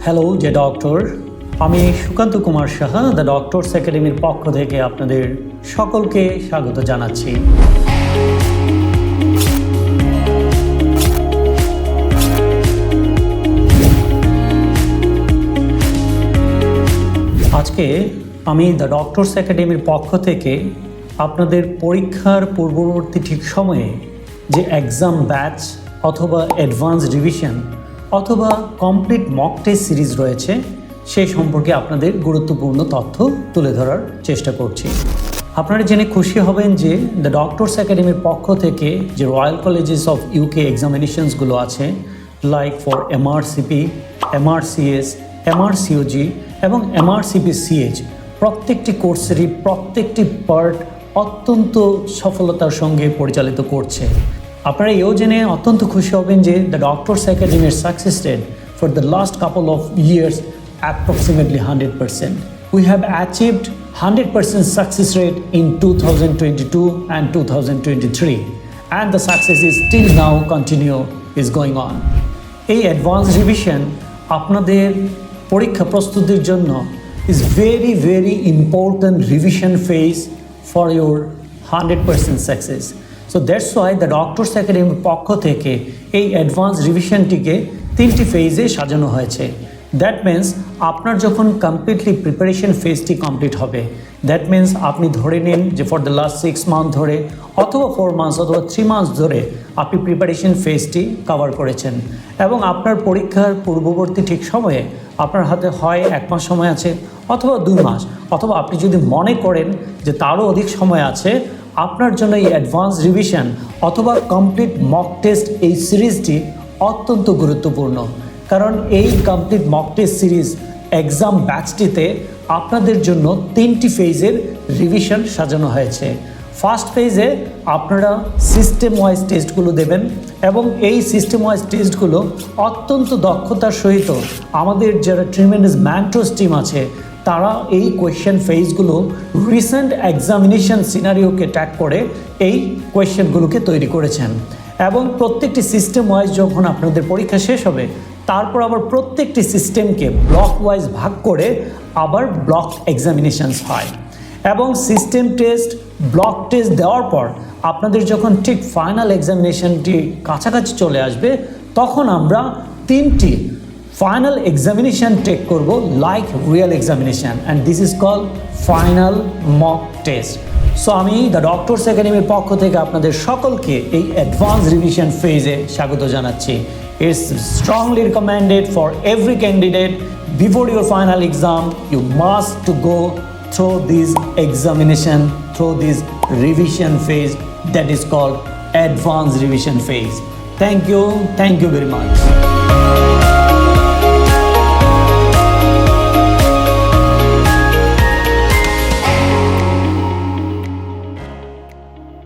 Hello যে doctor, আমি Sukanta Kumar Saha the Doctors একাডেমির পক্ষ থেকে আপনাদের সকলকে স্বাগত জানাচ্ছি। আজকে আমি দ্য ডক্টরস একাডেমির পক্ষ থেকে আপনাদের পরীক্ষার পূর্ববর্তী ঠিক সময়ে যে এক্সাম ব্যাচ অথবা অ্যাডভান্স রিভিশন অথবা কমপ্লিট মক টেস্ট সিরিজ রয়েছে সেই সম্পর্কে আপনাদের গুরুত্বপূর্ণ তথ্য তুলে ধরার চেষ্টা করছি। আপনারা জেনে খুশি হবেন যে দ্য ডক্টরস একাডেমির পক্ষ থেকে যে রয়্যাল কলেজেস অফ ইউকে এক্সামিনেশনসগুলো আছে, like for MRCP, MRCS, MRCOG এবং এমআরসিপি-সিএইচ, প্রত্যেকটি কোর্সেরই প্রত্যেকটি পার্ট অত্যন্ত সফলতার সঙ্গে পরিচালিত করছে। আপনারা এও জেনে অত্যন্ত খুশি হবেন যে দ্য ডক্টরস একাডেমির success rate for the last couple of years approximately 100%. We have achieved 100% success rate in 2022 and 2023, and the success is still now is going on. এই অ্যাডভান্স রিভিশন আপনাদের পরীক্ষা প্রস্তুতির জন্য is very important revision phase for your 100% success. So that's why the Doctors Academy পক্ষ থেকে এই advance রিভিশনটিকে 3টি ফেজে সাজানো হয়েছে। দ্যাট মিন্স আপনার যখন কমপ্লিটলি প্রিপারেশন ফেজটি কমপ্লিট হবে, দ্যাট মিন্স আপনি ধরে নিন যে ফর দ্য লাস্ট 6 মান্থ ধরে অথবা 4 মান্থস অথবা 3 মান্থস ধরে আপনি প্রিপারেশন ফেজটি কভার করেছেন এবং আপনার পরীক্ষার পূর্ববর্তী ঠিক সময়ে আপনার হাতে হয় 1 মাস সময় আছে অথবা 2 মাস, অথবা আপনি যদি মনে করেন যে তারও অধিক সময় আছে, আপনার জন্য এই অ্যাডভান্স রিভিশন অথবা কমপ্লিট মক টেস্ট এই সিরিজটি অত্যন্ত গুরুত্বপূর্ণ। কারণ এই complete mock test series exam ব্যাচটিতে আপনাদের জন্য 3টি ফেজের রিভিশন সাজানো হয়েছে। ফার্স্ট ফেজে আপনারা সিস্টেম ওয়াইজ টেস্টগুলো দেবেন এবং এই সিস্টেম ওয়াইজ টেস্টগুলো অত্যন্ত দক্ষতার সহিত আমাদের যারা ট্রিমেন্ডাস ম্যান্ট্রোস টিম আছে তারা এই কোয়েশ্চেন ফেজগুলো রিসেন্ট এক্সামিনেশন সিনারিওকে ট্যাগ করে এই কোয়েশ্চেনগুলোকে তৈরি করেছেন এবং প্রত্যেকটি সিস্টেম ওয়াইজ যখন আপনাদের পরীক্ষা শেষ হবে তারপর আবার প্রত্যেকটি সিস্টেমকে ব্লক ওয়াইজ ভাগ করে আবার ব্লক এক্সামিনেশনস হয় এবং সিস্টেম টেস্ট, ব্লক টেস্ট দেওয়ার পর আপনাদের যখন ঠিক ফাইনাল এক্সামিনেশনটি কাছাকাছি চলে আসবে তখন আমরা 3টি ফাইনাল এক্সামিনেশন টেক করব like real examination, and this is called final mock test. So আমি দ্য ডক্টরস একাডেমির পক্ষ থেকে আপনাদের সকলকে এই অ্যাডভান্স রিভিশন ফেজে স্বাগত জানাচ্ছি। It's strongly recommended for every candidate before your final exam. You must to go through this examination, through this revision phase that is called advanced revision phase. Thank you very much.